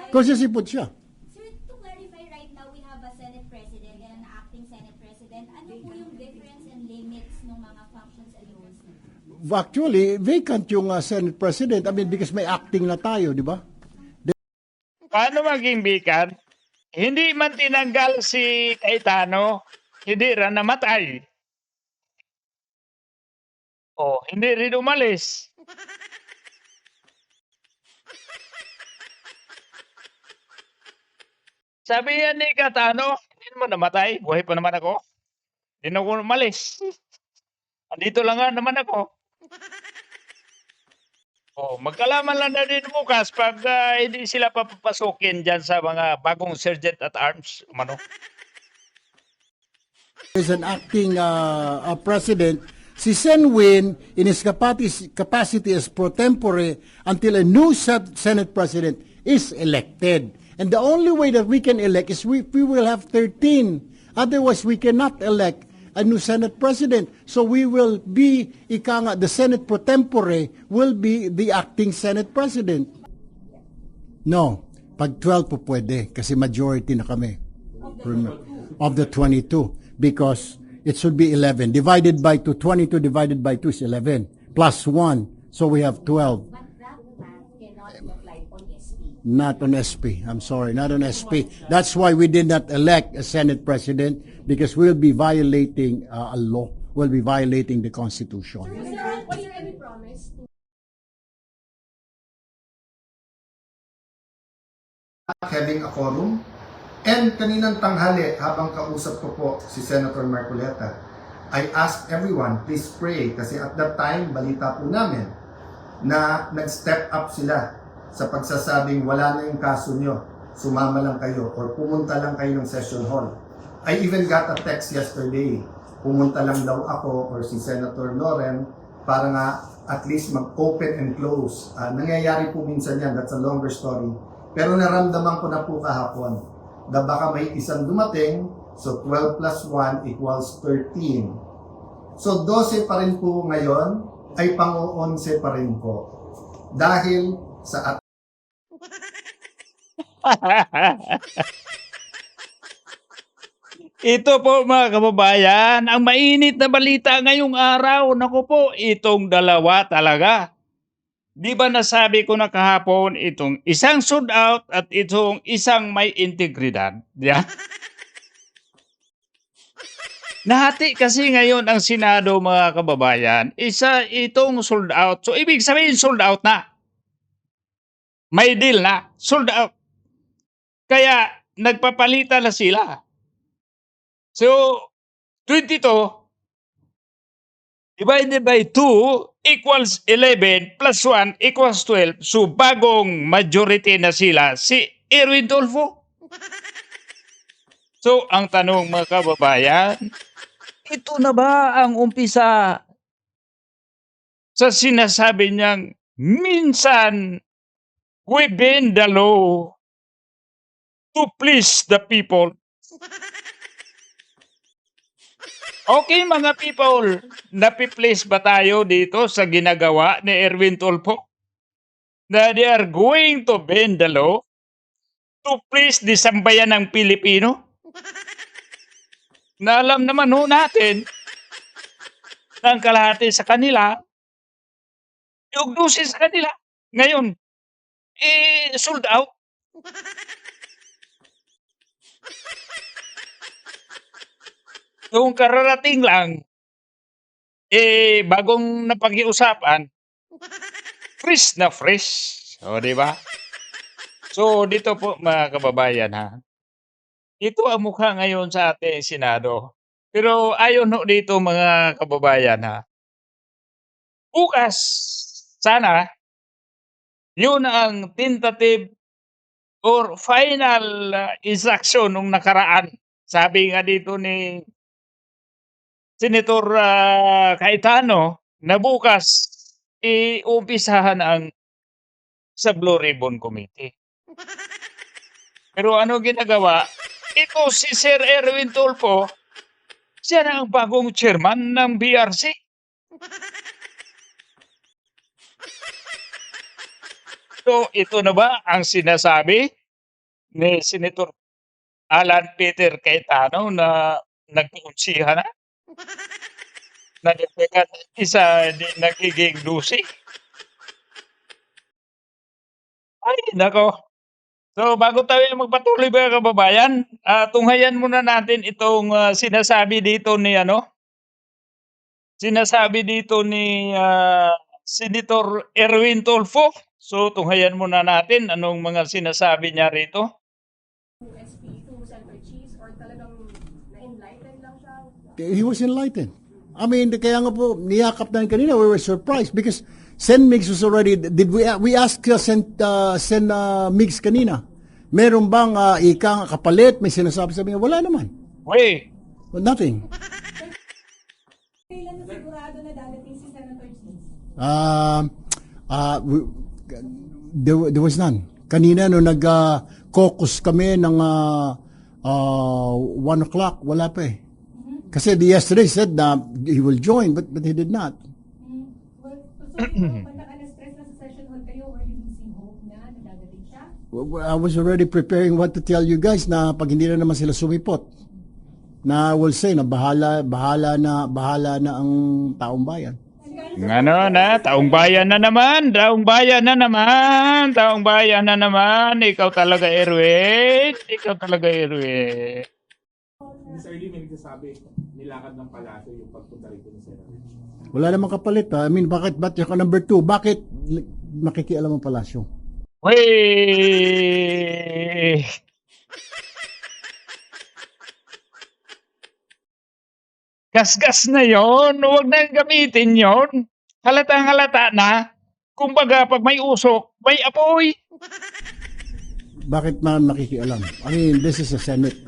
Kasi sipot siya. Sir, to clarify, right now we have a Senate President and an acting Senate President. Ano po yung difference and limits ng mga functions and roles? Actually, vacant yung Senate President. I mean, because may acting na tayo, di ba? Paano maging bikan? Hindi man tinanggal si Cayetano, hindi rin namatay. O, hindi rin umalis. Sabi yan ni Cayetano, hindi naman namatay, buhay pa naman ako. Hindi na ako umalis. Andito lang nga naman ako. Oh, magkalaman lang na din bukas pag hindi sila papapasukin dyan sa mga bagong sergeant at arms. Umano. Is an acting president, si Sen Win, in his capacity as pro tempore until a new Senate president is elected. And the only way that we can elect is we will have 13. Otherwise, we cannot elect a new Senate president. So we will be, the Senate pro tempore will be the acting Senate president. No, pag 12 po pwede kasi majority na kami of the 22 because it should be 11 divided by 2. 22 divided by 2 is 11 plus 1, so we have 12. But that math cannot be applied on SP. Not on SP. I'm sorry, not on SP. That's why we did not elect a Senate president because we'll be violating a law. We'll be violating the Constitution. Was there any promise to having a quorum. And kaninang tanghali, habang kausap ko po si Senator Marcoleta, I asked everyone, please pray. Kasi at that time, balita po namin na nag-step up sila sa pagsasabing wala na yung kaso nyo, sumama lang kayo or pumunta lang kayo ng session hall. I even got a text yesterday, pumunta lang daw ako or si Senator Loren para nga at least mag-open and close. Nangyayari po minsan yan, that's a longer story. Pero naramdaman ko na po kahapon na baka may isang dumating, so 12 plus 1 equals 13. So 12 pa rin po ngayon, ay pang-11 pa rin po. Dahil sa Ito po mga kababayan, ang mainit na balita ngayong araw, naku po, itong dalawa talaga. Di ba nasabi ko na kahapon itong isang sold out at itong isang may integridad? Yeah? Nahati kasi ngayon ang Senado mga kababayan, isa itong sold out. So ibig sabihin sold out na. May deal na, sold out. Kaya nagpapalitan na sila. So 22 divided by 2 equals 11 plus 1 equals 12. So bagong majority na sila si Erwin Tulfo. So ang tanong mga kababayan, ito na ba ang umpisa sa sinasabi niyang minsan we bend the law to please the people? Okay mga people, napi-please ba tayo dito sa ginagawa ni Erwin Tulfo? Na they are going to bend the law to please the sambayan ng Pilipino? Na alam naman ho natin na ang kalahati sa kanila, yung dusin sa kanila, ngayon, sold out. Yung kararating lang, bagong napag-iusapan, fresh na fresh. O, di ba? So, dito po mga kababayan ha, ito ang mukha ngayon sa ating Senado. Pero ayon ho dito mga kababayan ha, bukas, sana, yun ang tentative or final instruction nung nakaraan. Sabi nga dito ni Senator Cayetano na bukas iumpisahan ang sa Blue Ribbon Committee. Pero ano ginagawa? Ito si Sir Erwin Tulfo, siya na ang bagong chairman ng BRC. So ito na ba ang sinasabi ni Senator Alan Peter Cayetano na nagkunsiha na. Nadagdagan ng isa, di nagiging 12. Ay, nako. So, bago tayo magpatuloy mga kababayan, tunghayan muna natin itong sinasabi dito ni Senator Erwin Tulfo. So, tunghayan muna natin anong mga sinasabi niya rito. SP2 Senator Cheese or talagang na-enlighten lang siya? He was enlightened. I mean, kaya nga po, niyakap namin kanina, we were surprised because Sen Migs was already, we asked Sen Migs kanina, meron bang ikang kapalit, may sinasabi sa niya, wala naman. Wait, Well, nothing. Kailan na sigurado na dadating si Senator Cheese? There was none. Kanina no nag-caucus kami ng 1 o'clock, wala pa eh. Kasi yesterday said na he will join, but he did not. Well, so banda ka na-stress na sa session hall kayo or you losing hope na dadating siya? I was already preparing what to tell you guys na pag hindi na naman sila sumipot, na will say na bahala na ang taong bayan. ano na, taong bayan na naman, ikaw talaga Erwin, Mr. Lee, may nagsasabi, nilakad ng palasyo yung pagpunta rito ni Senator. Wala namang kapalit. I mean, bakit yung number 2? Bakit makikialam ang palasyo? Wey! Gasgas na yon, huwag na gamitin yon. Halatang-halata na. Kumbaga, pag may usok, may apoy. Bakit man makikialam? I mean, this is a Senate.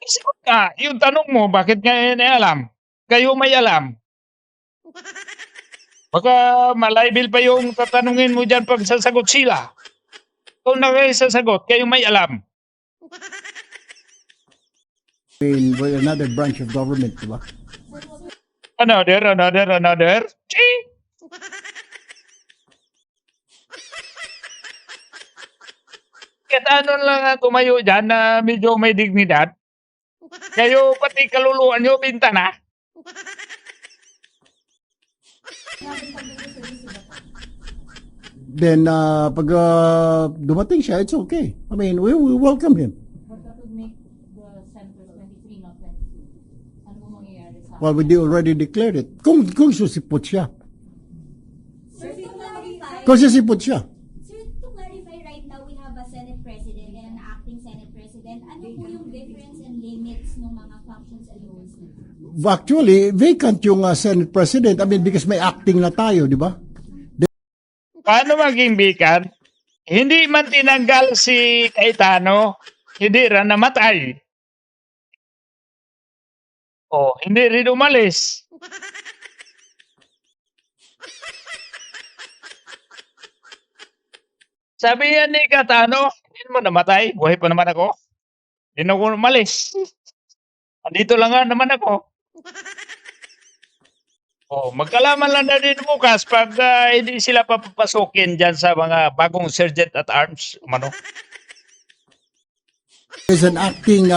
Isigot ka, yung tanong mo, bakit nga alam? Kayo may alam. Baka malaibil pa yung tatanungin mo dyan pag sasagot sila. Kung na kayo sasagot, kayo may alam. We're another branch of government, di ba? Another. Chee! Kahit ano lang ang tumayo dyan na medyo may dignidad. Kayo pati kaluluan nyo, binta na. Then, pag dumating siya, it's okay. I mean, we welcome him. But that would make the Senators 23, not 22. Ano po mangyayari sa Well, we already declared it. Kung susipot siya. Sir, to clarify, Kung susipot siya. right now, we have a Senate President and an acting Senate President. Ano po yung difference and limits ng mga functions alone? Actually, vacant yung Senate President. I mean, because may acting na tayo, di ba? Paano maging bikan? Hindi man tinanggal si Cayetano, hindi rin namatay. O, hindi rin umalis. Sabi yan ni Cayetano, hindi naman namatay, buhay pa naman ako. Hindi na ako umalis. Andito lang nga naman ako. Oh, magkalaman lang na din bukas pag hindi sila papapasukin dyan sa mga bagong sergeant at arms. Umano? As an acting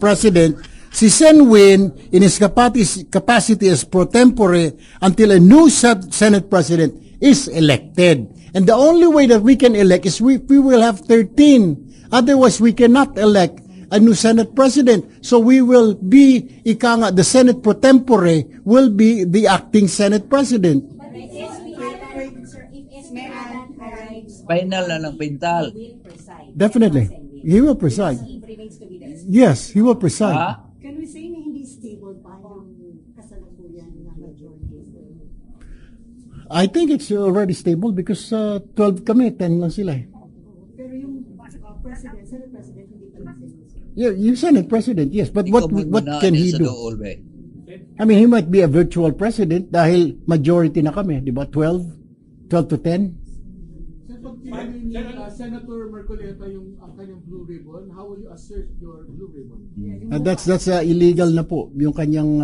president, si Sen Win, in his capacity as pro tempore until a new Senate President is elected. And the only way that we can elect is we will have 13. Otherwise, we cannot elect a new Senate President. So we will be, the Senate pro tempore will be the acting Senate President. But if SB Alan, sir, if SB Alan arrives, Final na ng pintal. will preside. Definitely. He will preside. He remains to be there. Yes, he will preside. Ha? Can we say na hindi stable pa yung kasalukuyan na majority? I think it's already stable because 12 kami, 10 lang sila eh. Pero yung president, Senate President, hindi pa rin stable. Yeah, you Senate President, yes. But Ikaw what muna can he sa do? dool, be. I mean, he might be a virtual president dahil majority na kami, di ba? 12 to 10. Sir, pag tinanong ni Senator Marcoleta yung kanyang blue ribbon, how will you assert your blue ribbon? That's illegal na po yung kanyang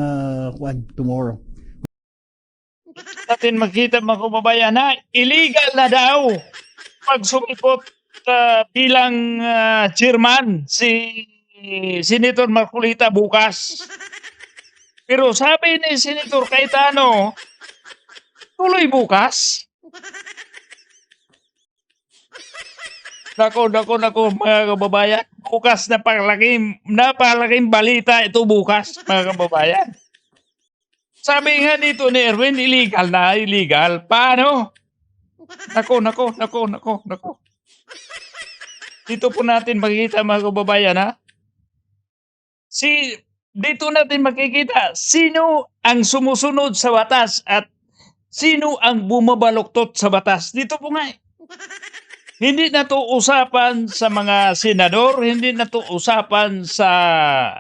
tomorrow. Natin makita mga kababayan na illegal na daw pag sumipot bilang chairman si Senator Marcolita bukas. Pero sabi ni Senator Cayetano, tuloy bukas. Nako, mga kababayan. Bukas napakalaking balita ito bukas, mga kababayan. Sabi nga dito ni Erwin, illegal na, illegal. Paano? Nako. Dito po natin makikita, mga kababayan, ha? Dito natin makikita sino ang sumusunod sa batas at sino ang bumabaluktot sa batas. Dito po nga. Hindi na to usapan sa mga senador, hindi na to usapan sa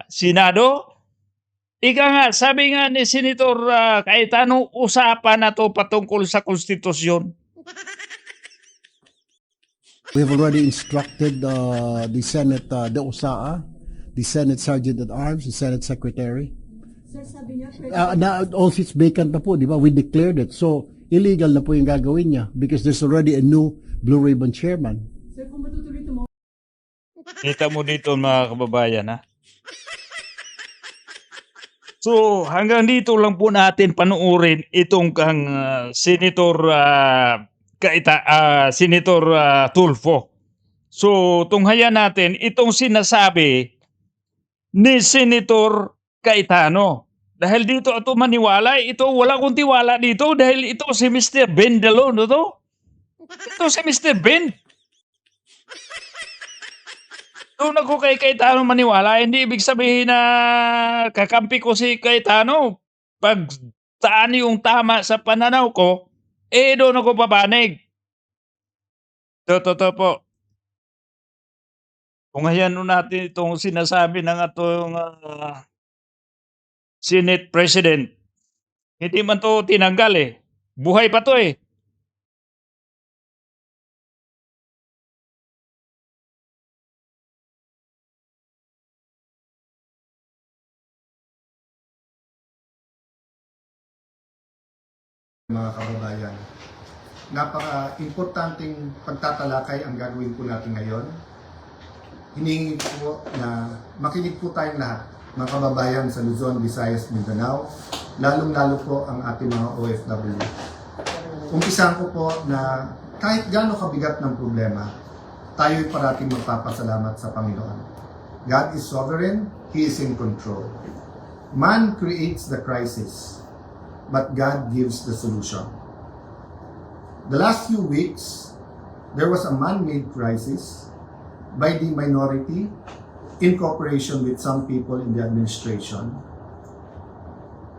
Senado. Ika nga, sabi nga ni Senator Cayetano, usapan na to patungkol sa konstitusyon. We have already instructed the Senate, the OSAA, the Senate Sergeant at Arms, the Senate Secretary. Sir, sabi niya, President, Na all seats vacant na po, di ba? We declared it. So, illegal na po yung gagawin niya because there's already a new Blue Ribbon Chairman. Sir, kung matutuloy ito Kita mo dito, mga kababayan, ha? So, hanggang dito lang po natin panuorin itong kang Senator Senator Tulfo. So, tunghayan natin itong sinasabi ni Senator Cayetano. Dahil dito ito maniwala, ito wala kong tiwala dito dahil ito si Mr. Ben Delon, ito. Ito si Mr. Ben. Doon ako kay Cayetano maniwala, hindi ibig sabihin na kakampi ko si Cayetano. Pag saan yung tama sa pananaw ko, doon ako papanig. Totoo po. Kung ayan natin itong sinasabi ng atong Senate President, hindi man to tinanggal eh. Buhay pa to eh. Mga kababayan, napaka-importanting pagtatalakay ang gagawin po natin ngayon. Hiningi po na makinig po tayong lahat, mga kababayan sa Luzon, Visayas, Mindanao, lalong-lalo po ang ating mga OFW. Umpisahan ko po na kahit gaano kabigat ng problema, tayo'y parating magpapasalamat sa Panginoon. God is sovereign, He is in control. Man creates the crisis, but God gives the solution. The last few weeks, there was a man-made crisis by the minority in cooperation with some people in the administration,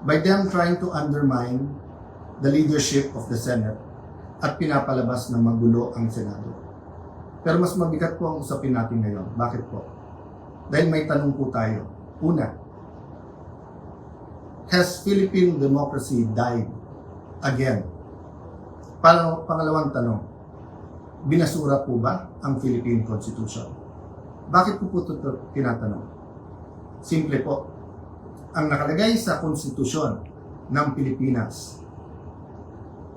by them trying to undermine the leadership of the Senate at pinapalabas na magulo ang Senado. Pero mas mabigat po ang usapin natin ngayon. Bakit po? Dahil may tanong po tayo. Una, has Philippine democracy died again? Pangalawang tanong, binasura po ba ang Philippine Constitution? Bakit ko po ito tinatanong? Simple po, ang nakalagay sa konstitusyon ng Pilipinas,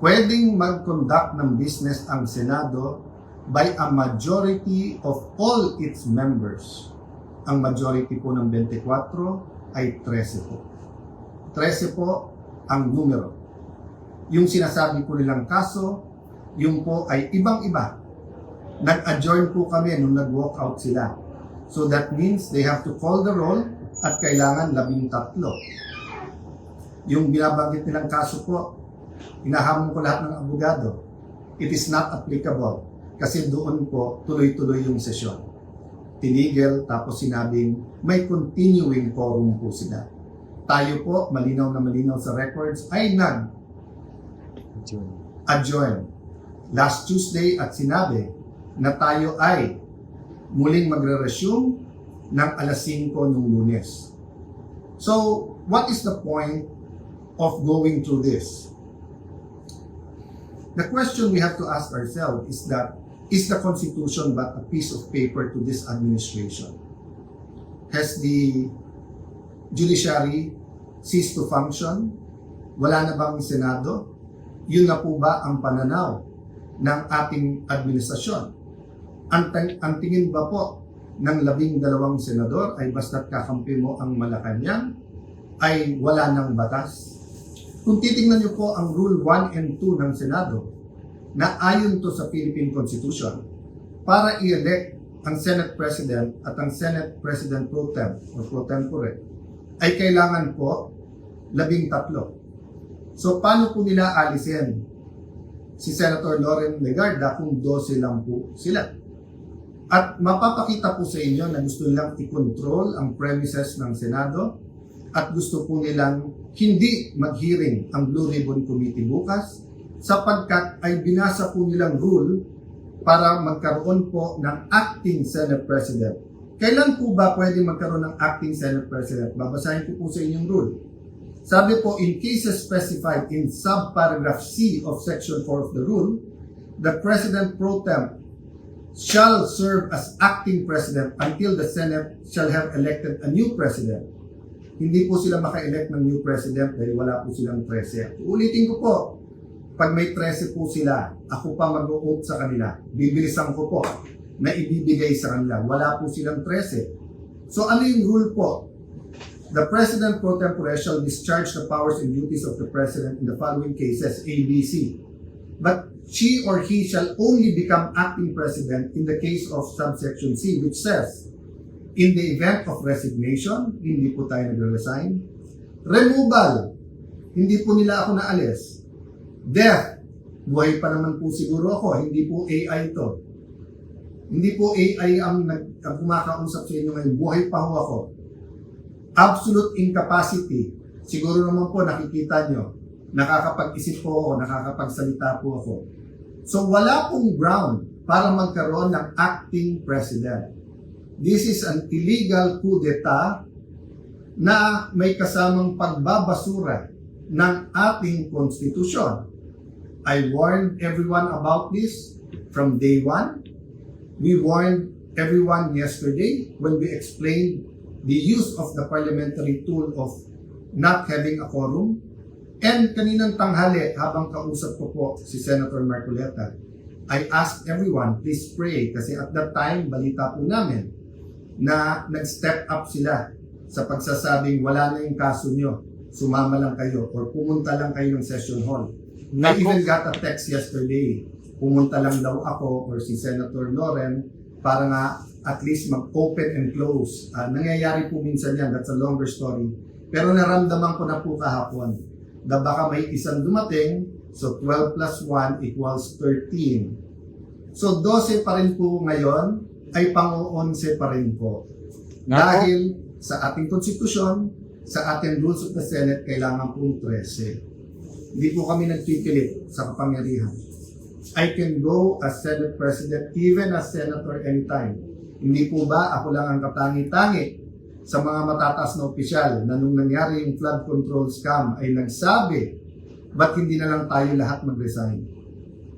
pwedeng mag-conduct ng business ang Senado by a majority of all its members. Ang majority po ng 24 ay 13 po. 13 po ang numero. Yung sinasabi po nilang kaso, yung po ay ibang-iba. Nag-adjourn po kami nung nag-walk out sila. So that means they have to call the roll at kailangan 13. Yung binabanggit nilang kaso po, hinahamon ko lahat ng abogado. It is not applicable kasi doon po tuloy-tuloy yung sesyon. Tinigil tapos sinabing may continuing quorum po sila. Tayo po, malinaw na malinaw sa records, ay nag-adjourn last Tuesday at sinabi na tayo ay muling magre-resume ng alas 5 ng Lunes. So, what is the point of going through this? The question we have to ask ourselves is that, is the Constitution but a piece of paper to this administration? Has the judiciary ceased to function? Wala na bang Senado? Yun na po ba ang pananaw ng ating administrasyon? Ang tingin ba po ng 12 senador ay basta't kakampi mo ang Malacanang ay wala ng batas? Kung titingnan niyo po ang Rule 1 and 2 ng Senado, na ayon to sa Philippine Constitution, para i-elect ang Senate President at ang Senate President Pro Tem o Pro Tempore, ay kailangan po 13. So paano po nila alisin si Senator Loren Legarda kung 12 lang po sila? At mapapakita po sa inyo na gusto nilang i-control ang premises ng Senado at gusto po nilang hindi mag-hearing ang Blue Ribbon Committee bukas sapagkat ay binasa po nilang rule para magkaroon po ng acting Senate President. Kailan po ba pwede magkaroon ng acting Senate President? Babasahin ko po sa inyong rule. Sabi po, in cases specified in subparagraph C of Section 4 of the rule, the President Pro Tem shall serve as acting President until the Senate shall have elected a new President. Hindi po sila maka-elect ng new President dahil wala po silang 13. Ulitin ko po, pag may 13 po sila, ako pa mag-o-oath sa kanila. Bibilisan ko po na ibibigay sa kanila. Wala po silang 13. So ano yung rule po? The President Pro Tempore shall discharge the powers and duties of the President in the following cases, A, B, C. But she or he shall only become acting President in the case of subsection C, which says, in the event of resignation, hindi po tayo nagre-resign. Removal, hindi po nila ako naalis. Death, buhay pa naman po siguro ako, hindi po AI ito. Hindi po AI ang kumakausap sa inyo ngayon, buhay pa ho ako. Absolute incapacity, siguro naman po nakikita nyo, nakakapag-isip po ako, nakakapagsalita po ako. So wala pong ground para magkaroon ng acting president. This is an illegal coup d'etat na may kasamang pagbabasura ng ating konstitusyon. I warned everyone about this from day one. We warned everyone yesterday when we explained the use of the parliamentary tool of not having a quorum. And kaninang tanghali, habang kausap ko po si Senator Marcoleta, I asked everyone, please pray, kasi at that time, balita po namin, na nag-step up sila sa pagsasabing wala na yung kaso nyo, sumama lang kayo or pumunta lang kayo ng session hall. I even got a text yesterday, pumunta lang daw ako or si Senator Loren para nga at least mag-open and close. Nangyayari po minsan yan, that's a longer story. Pero naramdaman ko na po kahapon na baka may isang dumating, so 12 plus 1 equals 13. So 12 pa rin po ngayon, ay pang-11 pa rin po. Dahil sa ating konstitusyon, sa ating rules of the Senate, kailangan pong 13. Hindi po kami nagpipilit sa kapangyarihan. I can go as Senate President, even as Senator anytime. Hindi po ba ako lang ang katangi-tangi sa mga matataas na opisyal na nung nangyari yung flood control scam ay nagsabi, ba't hindi na lang tayo lahat mag-resign?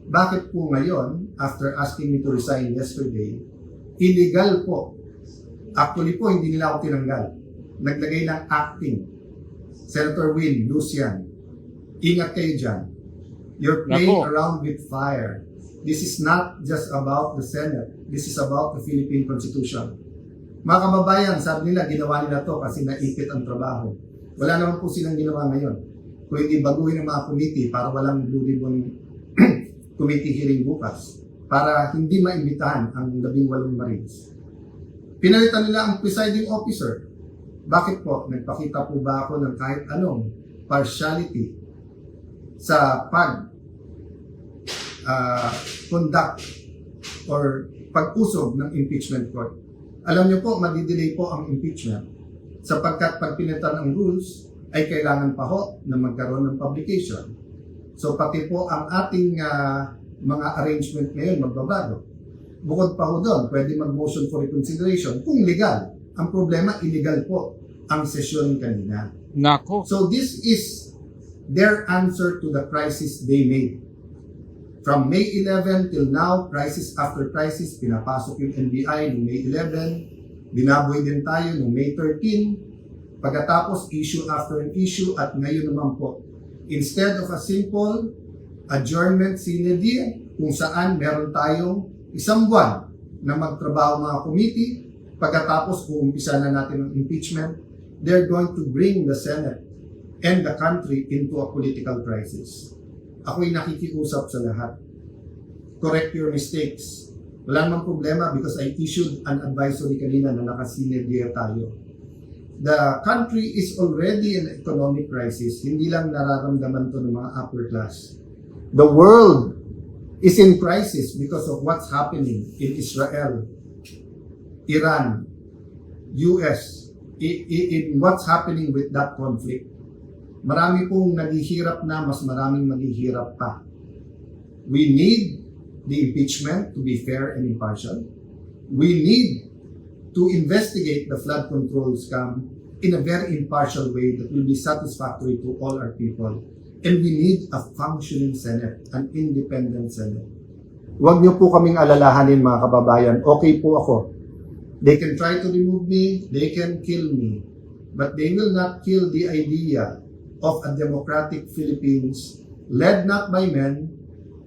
Bakit po ngayon, after asking me to resign yesterday, illegal po. Actually po, hindi nila ako tinanggal. Naglagay ng acting. Senator Win, Lucian, ingat kayo dyan. You're playing around with fire. This is not just about the Senate. This is about the Philippine Constitution. Mga kababayan, sabi nila, ginawa nila to kasi naipit ang trabaho. Wala naman po silang ginawa ngayon. Kung hindi baguhin ang mga committee para walang Blue Ribbon Committee hearing bukas, para hindi maimbitahan ang 18 Marines. Pinalitan nila ang presiding officer. Bakit po? Nagpakita po ba ako ng kahit anong partiality sa conduct or pag-usog ng impeachment court? Alam niyo po, madidelay po ang impeachment sapagkat pag pinalitan ang rules ay kailangan pa ho na magkaroon ng publication. So pati po ang ating mga arrangement ngayon magbabago. Bukod pa ho doon, pwede mag-motion for reconsideration kung legal. Ang problema, illegal po ang sesyon kanina. Nako. So this is their answer to the crisis they made. From May 11 till now, crisis after crisis, pinapasok yung NBI noong May 11, binaboy din tayo noong May 13, pagkatapos issue after issue, at ngayon naman po, instead of a simple adjournment sine die, kung saan meron tayong isang buwan na magtrabaho mga committee. Pagkatapos uumpisa na natin ang impeachment, they're going to bring the Senate and the country into a political crisis. Ako'y nakikiusap sa lahat. Correct your mistakes. Wala namang problema because I issued an advisory kanina na nakasinediya tayo. The country is already in economic crisis. Hindi lang nararamdaman to ng mga upper class. The world is in crisis because of what's happening in Israel, Iran, US, in what's happening with that conflict. Marami pong naghihirap na, mas maraming maghihirap pa. We need the impeachment to be fair and impartial. We need to investigate the flood control scam in a very impartial way that will be satisfactory to all our people. And we need a functioning Senate, an independent Senate. Huwag niyo po kaming alalahanin mga kababayan, okay po ako. They can try to remove me, they can kill me, but they will not kill the idea of a democratic Philippines led not by men,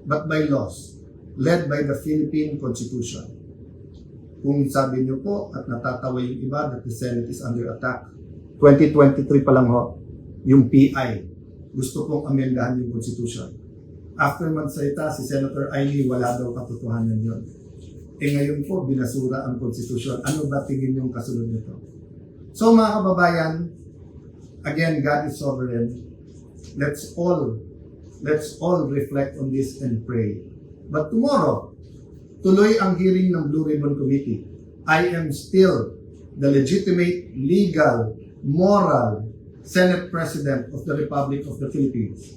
but by laws, led by the Philippine Constitution. Kung sabi niyo po at natatawa yung iba that the Senate is under attack, 2023 pa lang ho, yung PI, gusto pong amendahan yung Constitution. After magsalita si Senator Ailey, wala daw katotohanan yun. Ngayon po, binasura ang Constitution. Ano ba tingin yung kasunod nito? So mga kababayan, again, God is sovereign. Let's all reflect on this and pray. But tomorrow, tuloy ang hearing ng Blue Ribbon Committee. I am still the legitimate, legal, moral Senate President of the Republic of the Philippines.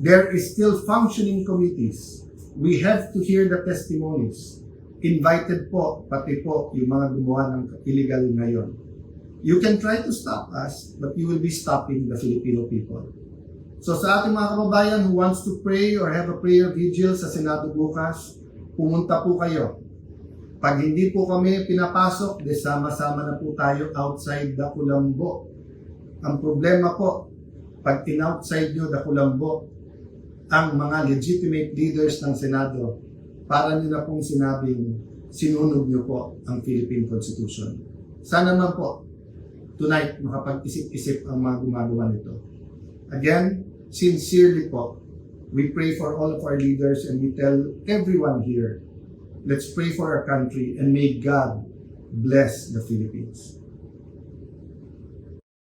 There is still functioning committees. We have to hear the testimonies. Invited po, pati po yung mga gumawa ng illegal ngayon. You can try to stop us, but you will be stopping the Filipino people. So sa ating mga kababayan who wants to pray or have a prayer vigil sa Senado bukas, pumunta po kayo. Pag hindi po kami pinapasok, sama-sama na po tayo outside the kulambo. Ang problema po, pag in-outside nyo the kulambo, ang mga legitimate leaders ng Senado, para nyo na pong sinabing sinunog nyo po ang Philippine Constitution. Sana naman po, tonight, makapag-isip-isip ang mga gumagawa nito. Again, sincerely po, we pray for all of our leaders and we tell everyone here, let's pray for our country and may God bless the Philippines.